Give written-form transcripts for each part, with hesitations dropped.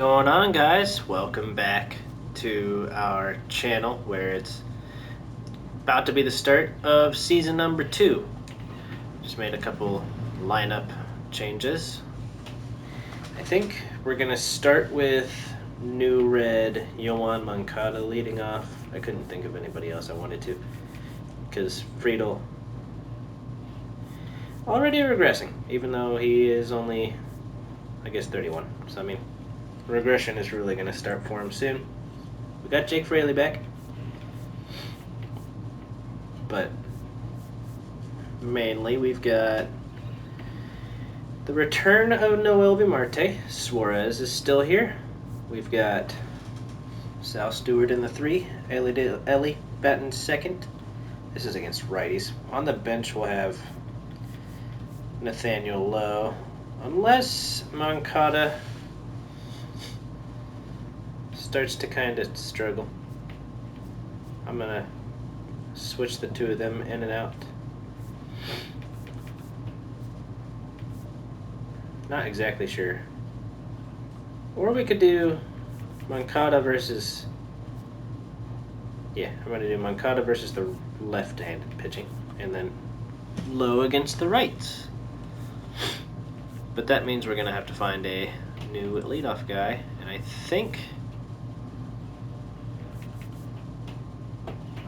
Going on, guys? Welcome back to our channel where it's about to be the start of season number 2. Just made a couple lineup changes. I think we're gonna start with New Red Yoan Moncada leading off. I couldn't think of anybody else I wanted to because Friedel already regressing, even though he is only, I guess, 31. So I mean, regression is really going to start for him soon. We got Jake Fraley back, but mainly we've got the return of MLB Marte. Suarez is still here. We've got Sal Stewart in the 3, Ellie batting second. This is against righties. On the bench we'll have Nathaniel Lowe, unless Moncada starts to kind of struggle. I'm gonna switch the two of them in and out. Not exactly sure. Or we could do Moncada versus... Yeah, I'm gonna do Moncada versus the left-handed pitching, and then Lowe against the rights. But that means we're gonna have to find a new leadoff guy, and I think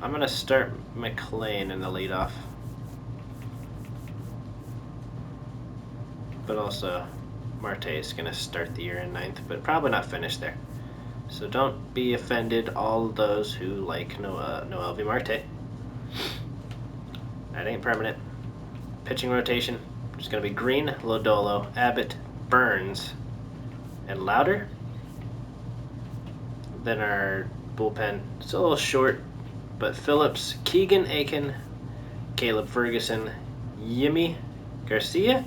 I'm going to start McLean in the leadoff. But also, Marte is going to start the year in 9th, but probably not finish there. So don't be offended, all of those who like MLB Marte. That ain't permanent. Pitching rotation is going to be Green, Lodolo, Abbott, Burns, and Louder. Then our bullpen, it's a little short, but Phillips, Keegan Aiken, Caleb Ferguson, Yimi Garcia,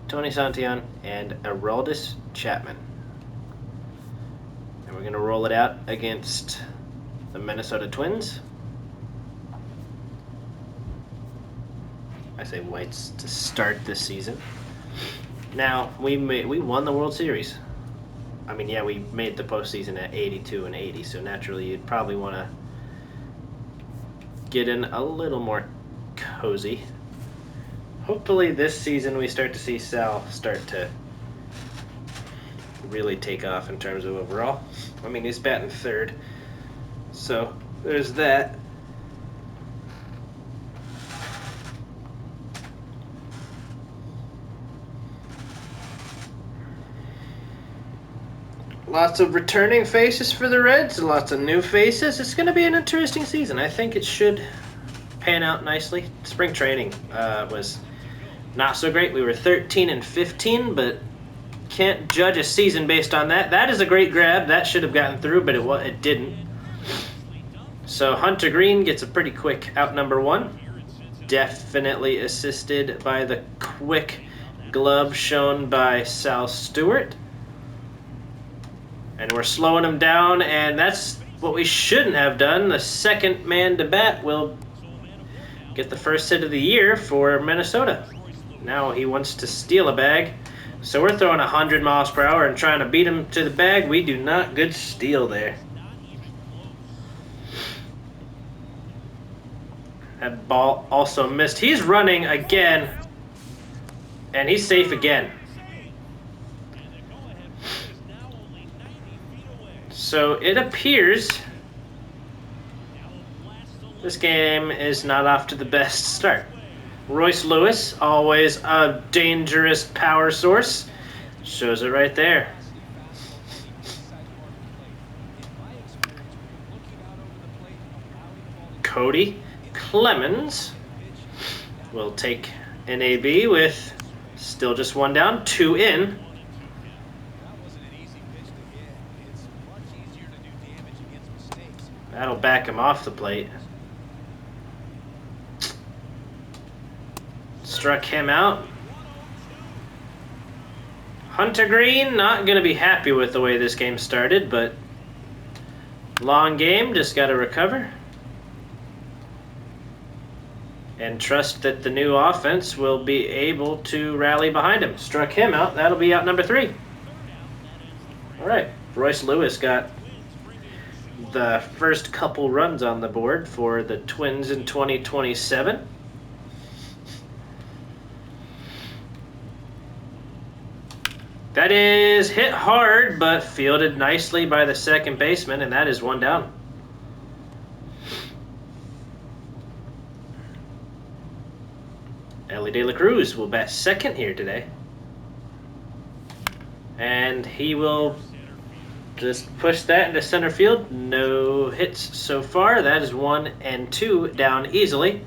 Tony Santillan, and Aroldis Chapman. And we're going to roll it out against the Minnesota Twins. I say Whites to start this season. Now, we won the World Series. I mean, yeah, we made the postseason at 82 and 80, so naturally you'd probably want to get in a little more cozy. Hopefully this season we start to see Sal start to really take off in terms of overall. I mean, he's batting 3rd, so there's that. Lots of returning faces for the Reds, lots of new faces. It's going to be an interesting season. I think it should pan out nicely. Spring training was not so great. We were 13 and 15, but can't judge a season based on that. That is a great grab. That should have gotten through, but it didn't. So Hunter Green gets a pretty quick out number 1. Definitely assisted by the quick glove shown by Sal Stewart. And we're slowing him down, and that's what we shouldn't have done. The second man to bat will get the first hit of the year for Minnesota. Now he wants to steal a bag, so we're throwing 100 miles per hour and trying to beat him to the bag. We do not. Good steal there. That ball also missed. He's running again, and he's safe again. So it appears this game is not off to the best start. Royce Lewis, always a dangerous power source, shows it right there. Cody Clemens will take NAB with still just 1 down, 2 in. That'll back him off the plate. Struck him out. Hunter Green not going to be happy with the way this game started, but long game, just got to recover. And trust that the new offense will be able to rally behind him. Struck him out. That'll be out number 3. All right. Royce Lewis got the first couple runs on the board for the Twins in 2027. That is hit hard, but fielded nicely by the second baseman, and that is one down. Ellie De La Cruz will bat second here today. And he will just push that into center field. No hits so far. That is 1 and 2 down easily.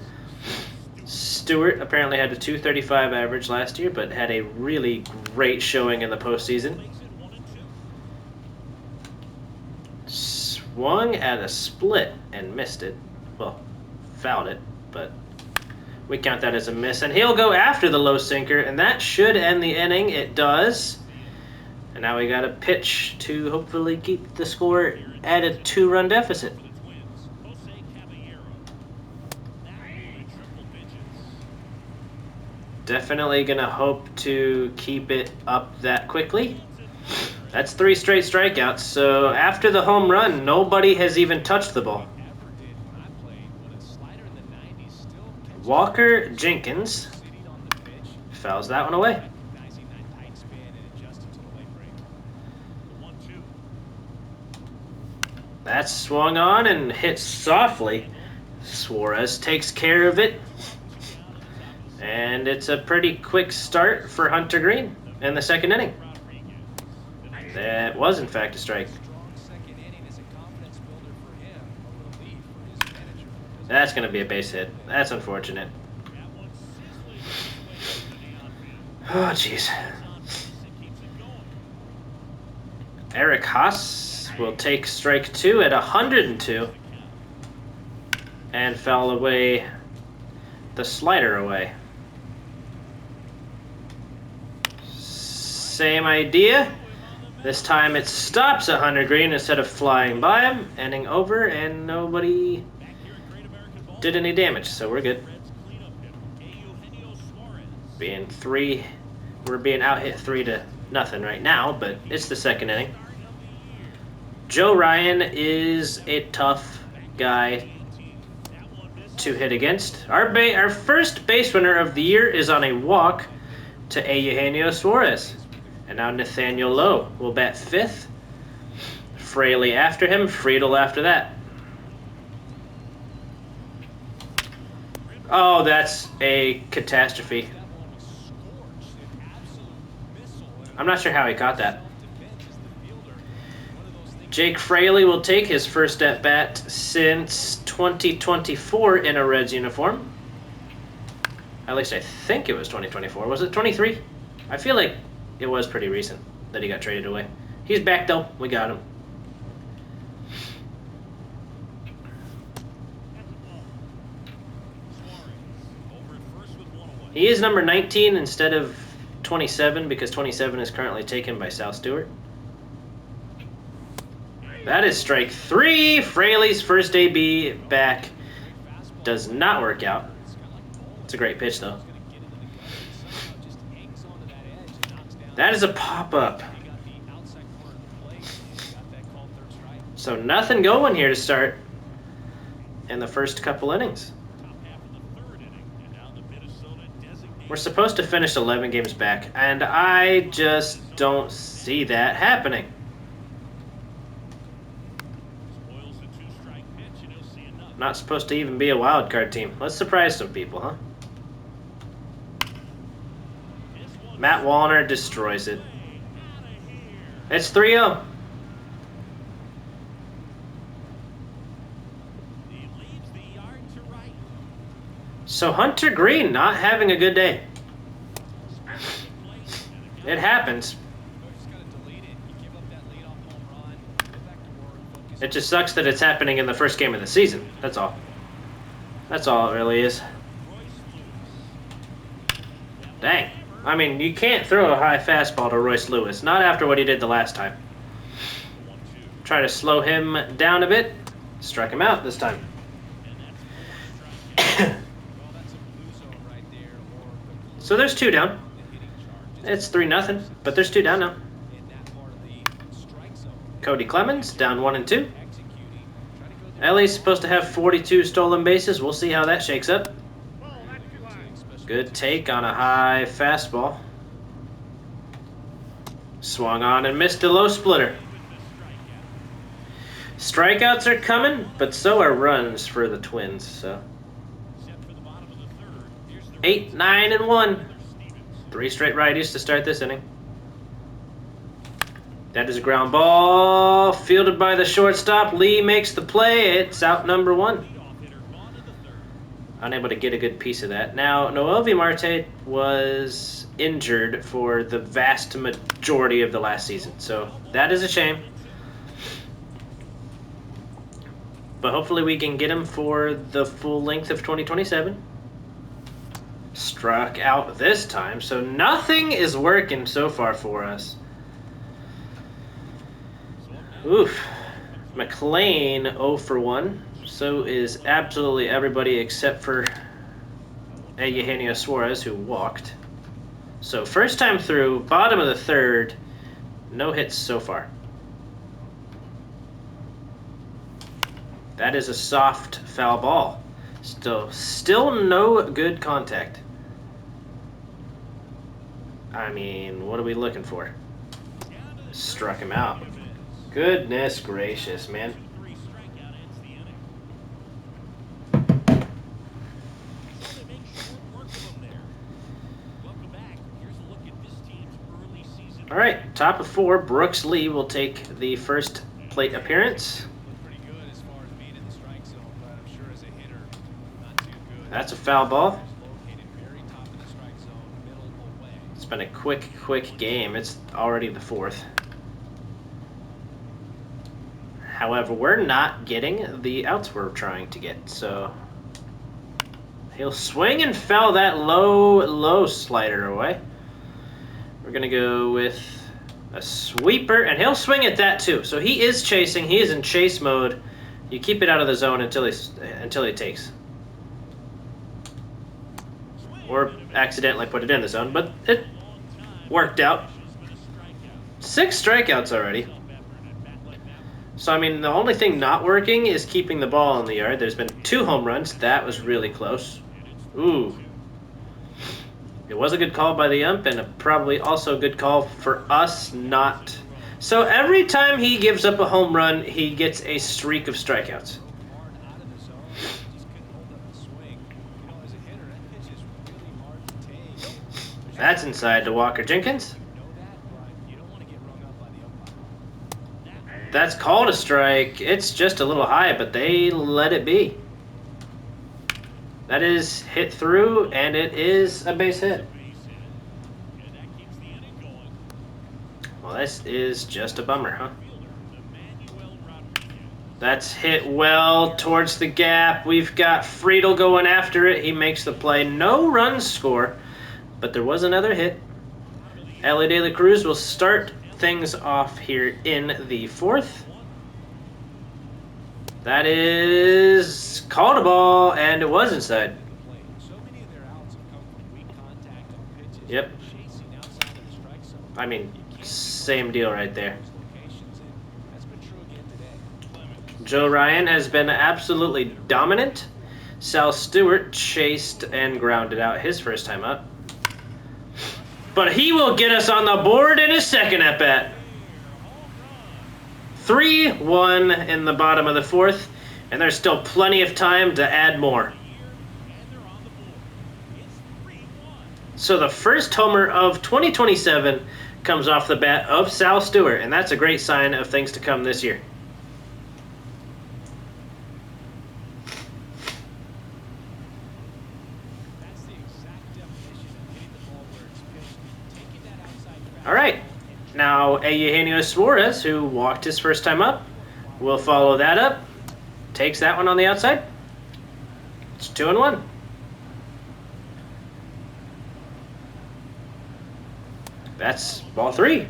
Stewart apparently had a .235 average last year, but had a really great showing in the postseason. Swung at a split and missed it. Well, fouled it, but we count that as a miss. And he'll go after the low sinker, and that should end the inning. It does. And now we got a pitch to hopefully keep the score at a 2-run deficit. Definitely going to hope to keep it up that quickly. That's 3 straight strikeouts. So after the home run, nobody has even touched the ball. Walker Jenkins fouls that one away. That's swung on and hit softly. Suarez takes care of it. And it's a pretty quick start for Hunter Green in the second inning. That was, in fact, a strike. That's going to be a base hit. That's unfortunate. Oh, jeez. Eric Haas will take strike 2 at 102 and foul away the slider away. Same idea. This time it stops at Hunter Green instead of flying by him, ending over, and nobody did any damage, so we're good. We're being out hit 3-0 right now, but it's the second inning. Joe Ryan is a tough guy to hit against. Our first base runner of the year is on a walk to Eugenio Suarez. And now Nathaniel Lowe will bat 5th. Fraley after him, Friedel after that. Oh, that's a catastrophe. I'm not sure how he caught that. Jake Fraley will take his first at-bat since 2024 in a Reds uniform. At least I think it was 2024. Was it 23? I feel like it was pretty recent that he got traded away. He's back, though. We got him. He is number 19 instead of 27 because 27 is currently taken by Sal Stewart. That is strike 3. Fraley's first AB back does not work out. It's a great pitch, though. That is a pop-up. So nothing going here to start in the first couple innings. We're supposed to finish 11 games back, and I just don't see that happening. Not supposed to even be a wild card team. Let's surprise some people, huh? Matt Wallner destroys it. It's 3-0. So Hunter Green not having a good day. It happens. It just sucks that it's happening in the first game of the season. That's all. That's all it really is. Dang. I mean, you can't throw a high fastball to Royce Lewis. Not after what he did the last time. Try to slow him down a bit. Struck him out this time. So there's 2 down. It's 3-0, but there's 2 down now. Cody Clemens down 1-2. Ellie's supposed to have 42 stolen bases. We'll see how that shakes up. Good take on a high fastball. Swung on and missed a low splitter. Strikeouts are coming, but so are runs for the Twins. So 8, 9, and 1. 3 straight righties to start this inning. That is a ground ball, fielded by the shortstop. Lee makes the play. It's out number 1. Unable to get a good piece of that. Now, Noelvi Marte was injured for the vast majority of the last season, so that is a shame. But hopefully we can get him for the full length of 2027. Struck out this time, so nothing is working so far for us. Oof. McLean 0 for 1. So is absolutely everybody except for Eugenio Suarez, who walked. So first time through, bottom of the third, no hits so far. That is a soft foul ball. Still no good contact. I mean, what are we looking for? Struck him out. Goodness gracious, man. All right, top of 4, Brooks Lee will take the first plate appearance. That's a foul ball. It's been a quick game. It's already the 4th. However, we're not getting the outs we're trying to get, so he'll swing and foul that low slider away. We're going to go with a sweeper, and he'll swing at that too. So he is chasing. He is in chase mode. You keep it out of the zone until he takes. Or accidentally put it in the zone, but it worked out. 6 strikeouts already. So, I mean, the only thing not working is keeping the ball in the yard. There's been 2 home runs. That was really close. Ooh. It was a good call by the ump, and probably also a good call for us not. So every time he gives up a home run, he gets a streak of strikeouts. That's inside to Walker Jenkins. That's called a strike. It's just a little high, but they let it be. That is hit through, and it is a base hit. Well, this is just a bummer, huh? That's hit well towards the gap. We've got Friedel going after it. He makes the play. No runs score, but there was another hit. Ellie De La Cruz will start things off here in the 4th. That is called a ball, and it was inside. Yep. I mean, same deal right there. Joe Ryan has been absolutely dominant. Sal Stewart chased and grounded out his first time up. But he will get us on the board in his second at-bat. 3-1 in the bottom of the 4th, and there's still plenty of time to add more. So the first homer of 2027 comes off the bat of Sal Stewart, and that's a great sign of things to come this year. All right, now Eugenio Suarez, who walked his first time up, will follow that up, takes that one on the outside. It's 2-1. That's ball 3.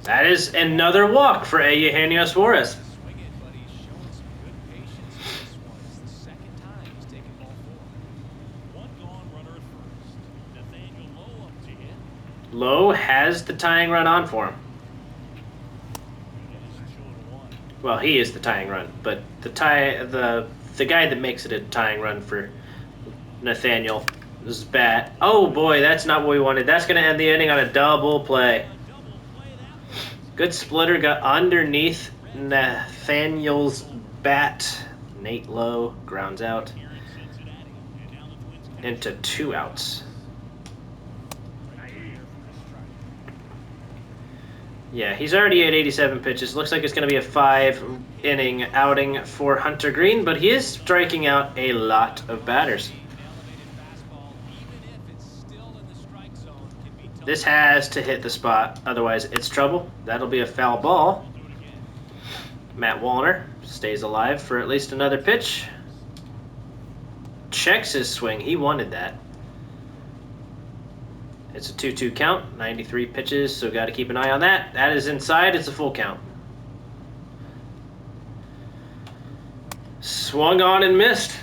That is another walk for Eugenio Suarez. Lowe has the tying run on for him. Well, he is the tying run, but the guy that makes it a tying run for Nathaniel's bat. Oh boy, that's not what we wanted. That's going to end the inning on a double play. Good splitter, got underneath Nathaniel's bat. Nate Lowe grounds out into 2 outs. Yeah, he's already at 87 pitches. Looks like it's going to be a 5-inning outing for Hunter Green, but he is striking out a lot of batters. This has to hit the spot, otherwise it's trouble. That'll be a foul ball. Matt Wallner stays alive for at least another pitch. Checks his swing. He wanted that. It's a 2-2 count, 93 pitches, so got to keep an eye on that. That is inside. It's a full count. Swung on and missed.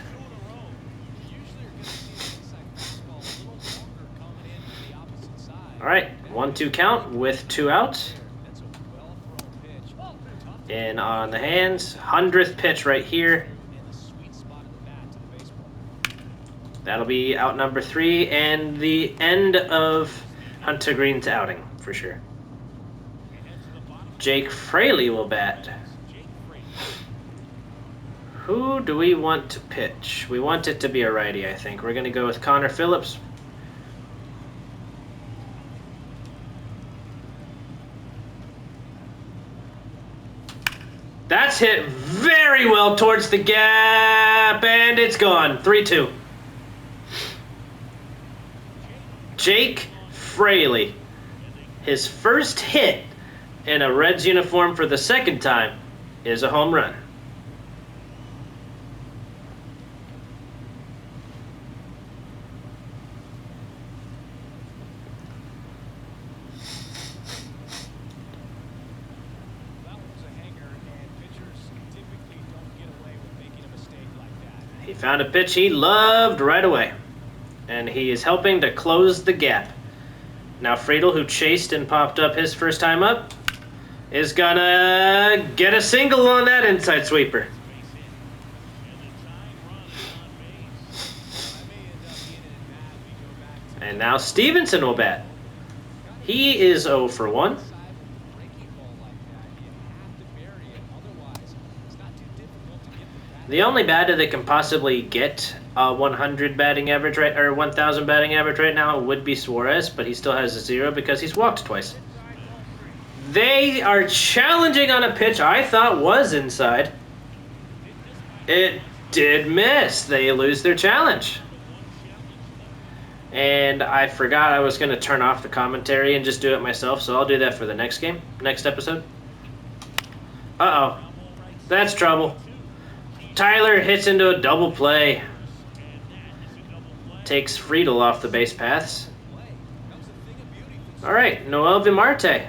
All right, 1-2 count with 2 outs. In on the hands, 100th pitch right here. That'll be out number 3 and the end of Hunter Green's outing for sure. Jake Fraley will bat. Who do we want to pitch? We want it to be a righty, I think. We're going to go with Connor Phillips. That's hit very well towards the gap, and it's gone. 3-2. Jake Fraley, his first hit in a Reds uniform for the second time, is a home run. He found a pitch he loved right away, and he is helping to close the gap. Now Friedel, who chased and popped up his first time up, is gonna get a single on that inside sweeper. And now Stevenson will bat. He is 0 for 1. The only batter that can possibly get a 100 batting average right, or 1,000 batting average right now would be Suarez, but he still has a 0 because he's walked twice. They are challenging on a pitch I thought was inside. It did miss. They lose their challenge. And I forgot I was going to turn off the commentary and just do it myself, so I'll do that for the next game, next episode. Uh-oh. That's trouble. Tyler hits into a double play. Takes Friedel off the base paths. All right, Noel Vimarte.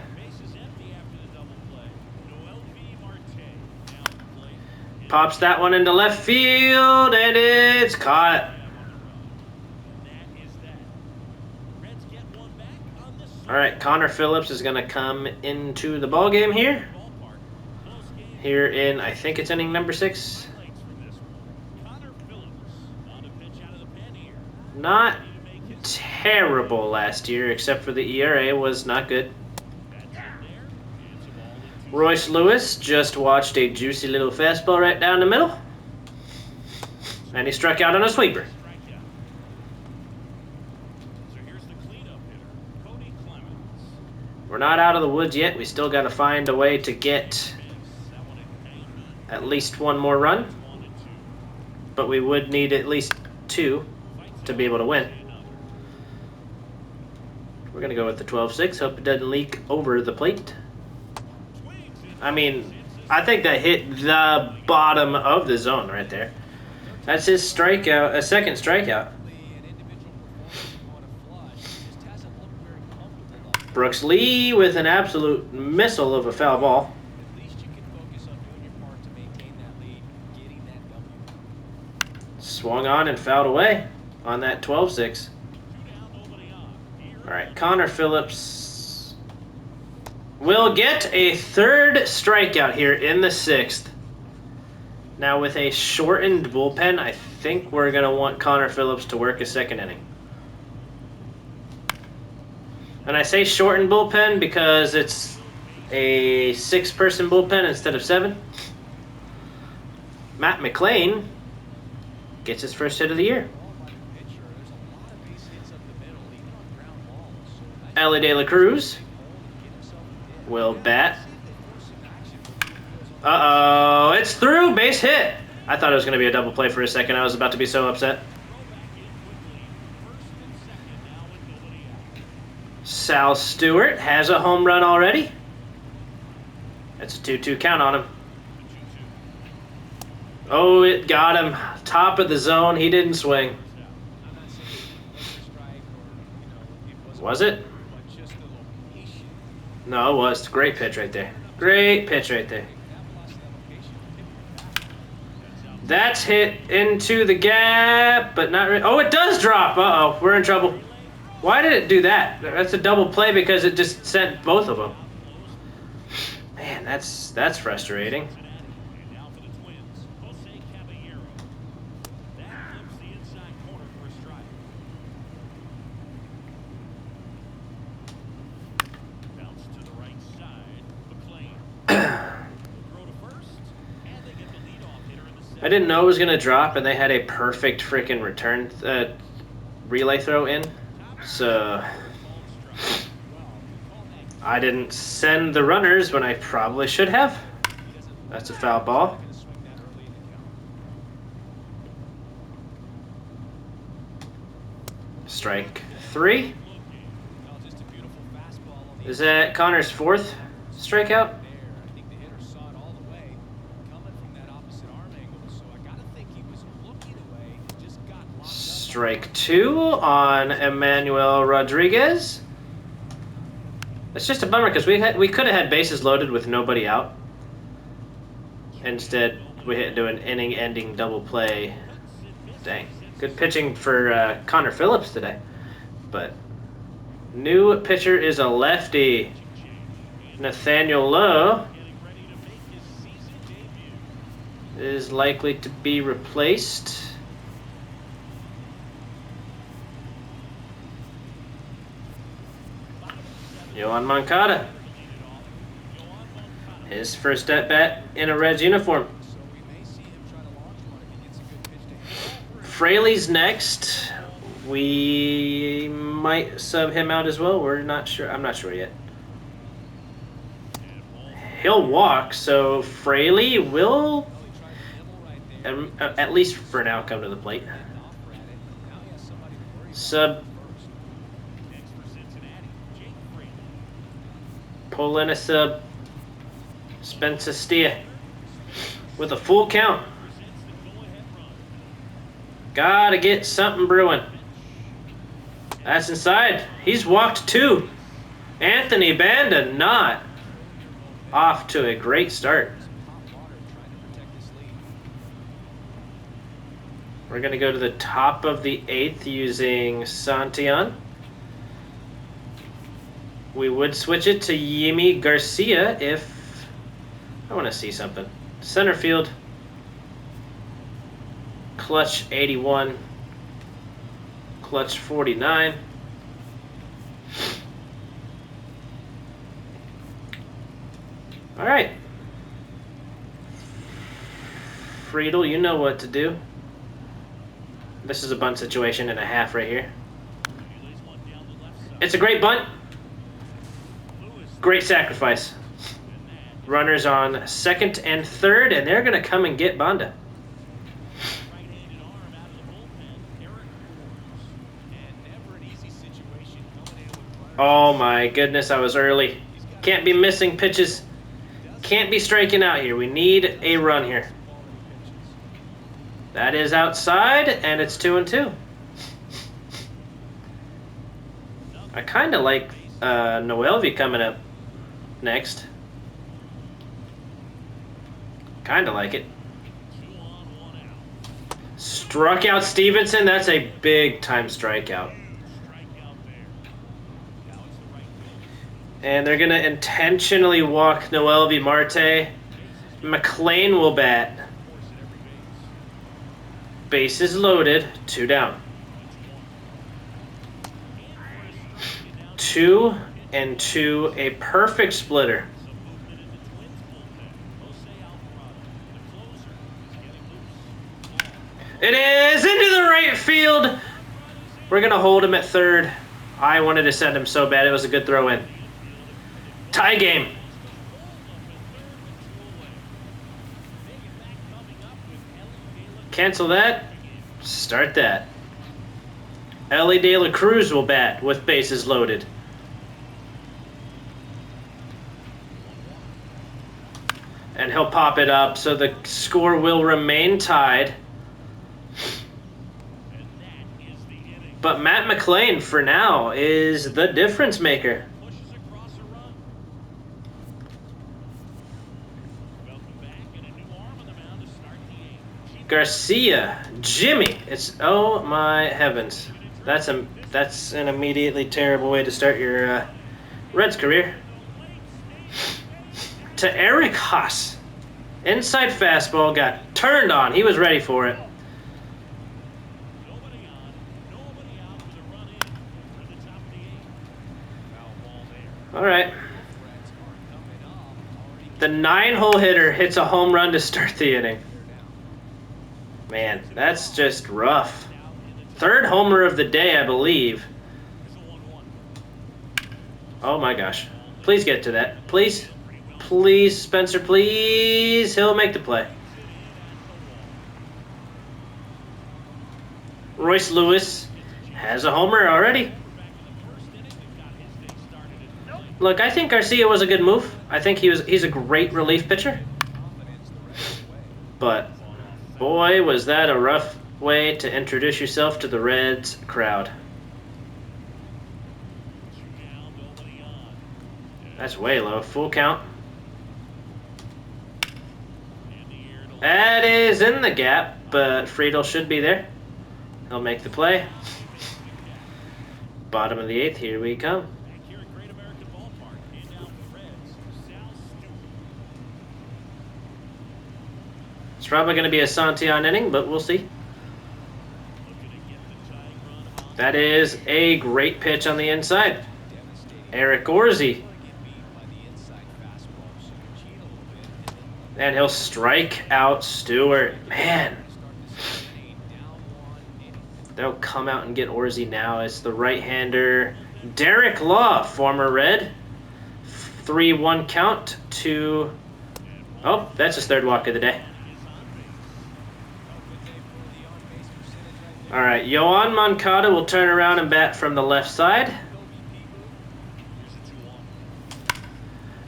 Pops that one into left field, and it's caught. All right, Connor Phillips is going to come into the ball game here. Here in, I think it's inning number 6. Not terrible last year, except for the ERA was not good. Royce Lewis just watched a juicy little fastball right down the middle. And he struck out on a sweeper. We're not out of the woods yet. We still got to find a way to get at least one more run. But we would need at least 2 to be able to win. We're going to go with the 12-6. Hope it doesn't leak over the plate. I mean, I think that hit the bottom of the zone right there. That's his strikeout, a second strikeout. Brooks Lee with an absolute missile of a foul ball. Swung on and fouled away on that 12-6. All right, Connor Phillips will get a third strikeout here in the 6th. Now with a shortened bullpen, I think we're going to want Connor Phillips to work a second inning. And I say shortened bullpen because it's a 6-person bullpen instead of 7. Matt McLean gets his first hit of the year. Ellie De La Cruz will bat. Uh-oh, it's through, base hit. I thought it was going to be a double play for a second. I was about to be so upset. Sal Stewart has a home run already. That's a 2-2 count on him. Oh, it got him. Top of the zone. He didn't swing. Was it? No, it was. Great pitch right there. Great pitch right there. That's hit into the gap, but not really. Oh, it does drop. Uh-oh, we're in trouble. Why did it do that? That's a double play because it just sent both of them. Man, that's frustrating. I didn't know it was going to drop, and they had a perfect freaking return relay throw in. So I didn't send the runners when I probably should have. That's a foul ball. Strike 3. Is that Connor's 4th strikeout? Strike 2 on Emmanuel Rodriguez. It's just a bummer because we could have had bases loaded with nobody out. Instead, we had to do an inning-ending double play. Dang. Good pitching for Connor Phillips today. But new pitcher is a lefty. Nathaniel Lowe is likely to be replaced. Yohan Moncada. His first at-bat in a Reds uniform. Fraley's next. We might sub him out as well. We're not sure. I'm not sure yet. He'll walk, so Fraley will, at least for now, come to the plate. Sub. Pull in a sub. Spencer Steer with a full count. Gotta get something brewing. That's inside. He's walked 2. Anthony Banda not off to a great start. We're going to go to the top of the 8th using Santillan. We would switch it to Yimi Garcia if I want to see something. Center field. Clutch 81. Clutch 49. All right. Friedel, you know what to do. This is a bunt situation and a half right here. It's a great bunt. Great sacrifice. Runners on 2nd and 3rd, and they're going to come and get Banda. Oh my goodness, I was early. Can't be missing pitches. Can't be striking out here. We need a run here. That is outside, and it's 2-2. I kind of like Noelvi coming up next. Kind of like it. Struck out Stevenson. That's a big-time strikeout. And they're going to intentionally walk Noel V. Marte. McLean will bat. Bases loaded. 2 down. 2-2. A perfect splitter. It is into the right field. We're going to hold him at third. I wanted to send him so bad. It was a good throw in. Tie game. Cancel that. Start that. Ellie De La Cruz will bat with bases loaded. And he'll pop it up, so the score will remain tied. But Matt McLean, for now, is the difference maker. Garcia, Jimmy. Oh my heavens. That's an immediately terrible way to start your Reds career. To Eric Haas. Inside fastball got turned on. He was ready for it. All right. The 9-hole hitter hits a home run to start the inning. Man, that's just rough. 3rd homer of the day, I believe. Oh my gosh. Please get to that. Please. Please, Spencer, please. He'll make the play. Royce Lewis has a homer already. Look, I think Garcia was a good move. I think he's a great relief pitcher. But boy, was that a rough way to introduce yourself to the Reds crowd. That's way low. Full count. That is in the gap, but Friedel should be there. He'll make the play. Bottom of the 8th, here we come. It's probably going to be a Santillan inning, but we'll see. That is a great pitch on the inside. Eric Orzi. And he'll strike out Stewart. Man. They'll come out and get Orzi now. It's the right-hander. Derek Law, former Red. 3-1 count to... Oh, that's his 3rd walk of the day. All right, Yoan Moncada will turn around and bat from the left side.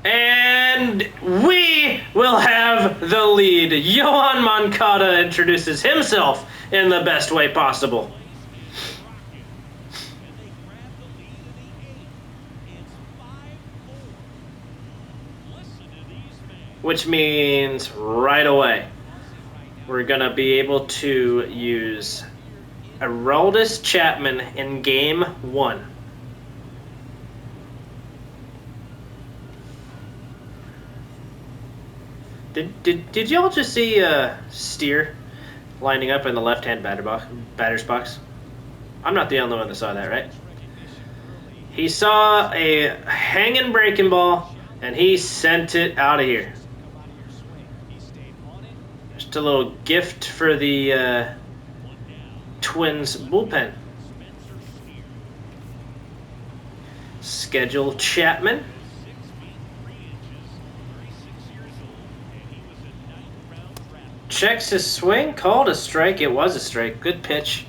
And we will have the lead. Yoan Moncada introduces himself in the best way possible. Which means right away we're going to be able to use Aroldis Chapman in Game 1. Did y'all just see Steer lining up in the left-hand batter's box? I'm not the only one that saw that, right? He saw a hanging breaking ball, and he sent it out of here. Just a little gift for the Twins bullpen. Schedule Chapman. Checks his swing, called a strike. It was a strike. Good pitch.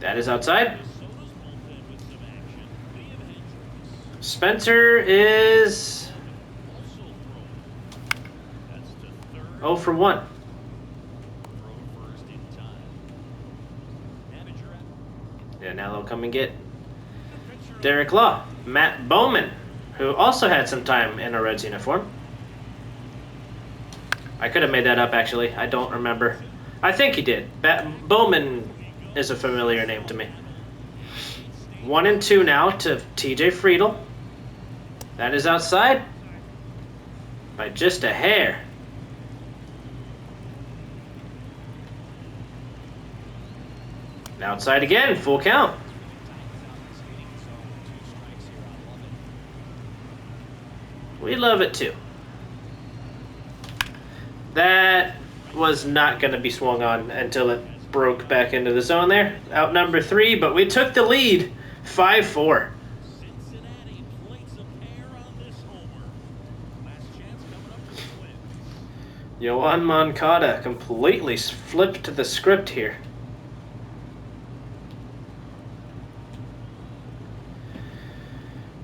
That is outside. Spencer is 0 for 1. Yeah, now they'll come and get Derek Law. Matt Bowman, who also had some time in a Reds uniform. I could have made that up, actually. I don't remember. I think he did. Bowman is a familiar name to me. 1-2 now to TJ Friedel. That is outside by just a hair. Outside again, full count. We love it too. That was not going to be swung on until it broke back into the zone there. Out number 3, but we took the lead, 5-4. Cincinnati plates a pair on this homer. Last chance coming up for the win. Yoan Moncada completely flipped the script here.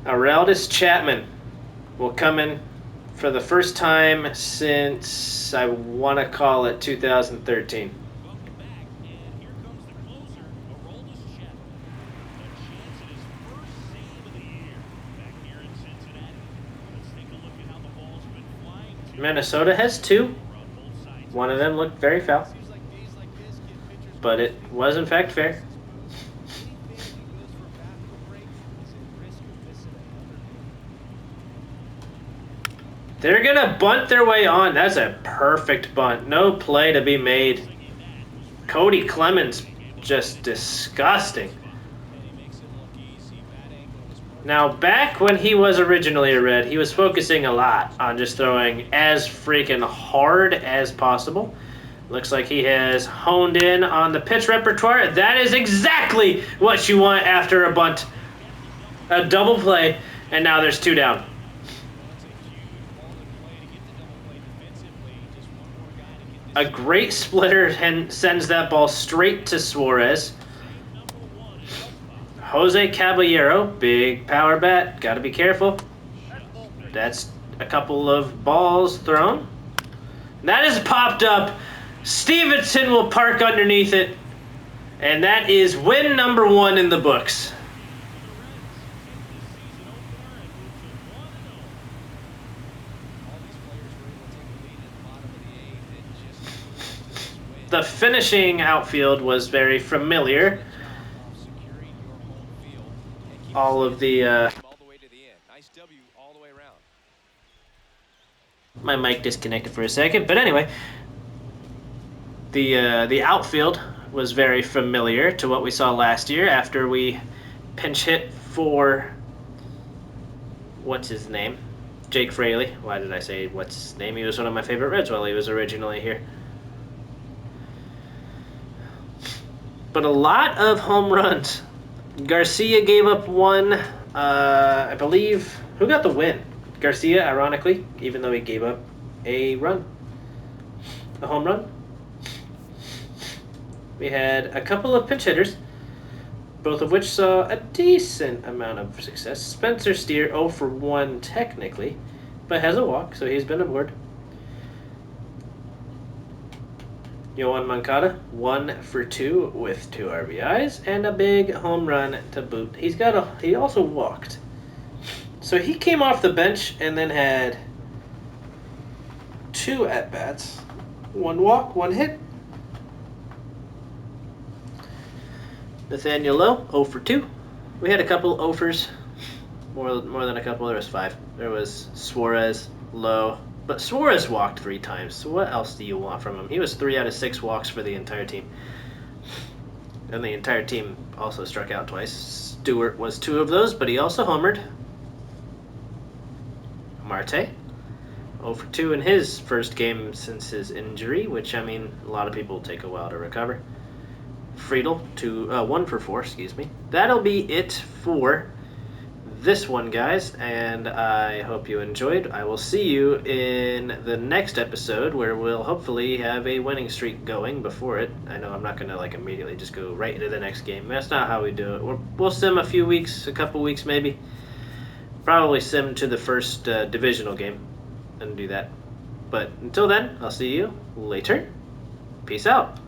Aroldis Chapman will come in for the first time since, I want to call it 2013. Welcome back, and here comes the closer, Aroldis Chapman. A chance at his first save of the year back here in Cincinnati. Let's take a look at how the ball's been flying. Minnesota has 2. One of them looked very foul, but it was in fact fair. They're going to bunt their way on. That's a perfect bunt. No play to be made. Cody Clemens, just disgusting. Now, back when he was originally a Red, he was focusing a lot on just throwing as freaking hard as possible. Looks like he has honed in on the pitch repertoire. That is exactly what you want after a bunt. A double play, and now there's 2 down. A great splitter and sends that ball straight to Suarez. Jose Caballero, big power bat. Got to be careful. That's a couple of balls thrown. That is popped up. Stevenson will park underneath it. And that is win number 1 in the books. The finishing outfield was very familiar. All of the my mic disconnected for a second, but anyway, the outfield was very familiar to what we saw last year after we pinch hit for what's his name, Jake Fraley. Why did I say what's his name? He was one of my favorite Reds while he was originally here. But a lot of home runs. Garcia gave up 1, I believe. Who got the win? Garcia, ironically, even though he gave up a run. A home run. We had a couple of pinch hitters, both of which saw a decent amount of success. Spencer Steer, 0 for 1 technically, but has a walk, so he's been aboard. Yoan Moncada, 1 for 2 with 2 RBIs and a big home run to boot. He also walked. So he came off the bench and then had 2 at-bats. 1 walk, 1 hit. Nathaniel Lowe, 0 for 2. We had a couple offers. More than a couple. There was 5. There was Suarez, Lowe. But Suarez walked 3 times, so what else do you want from him? He was 3 out of 6 walks for the entire team. And the entire team also struck out twice. Stewart was 2 of those, but he also homered. Marte, 0 for 2 in his first game since his injury, which, I mean, a lot of people take a while to recover. Friedel, 1 for 4, excuse me. That'll be it for this one, guys, and I hope you enjoyed. I will see you in the next episode where we'll hopefully have a winning streak going before it. I know I'm not going to immediately just go right into the next game. That's not how we do it. We'll sim a couple weeks maybe. Probably sim to the first divisional game and do that. But until then, I'll see you later. Peace out.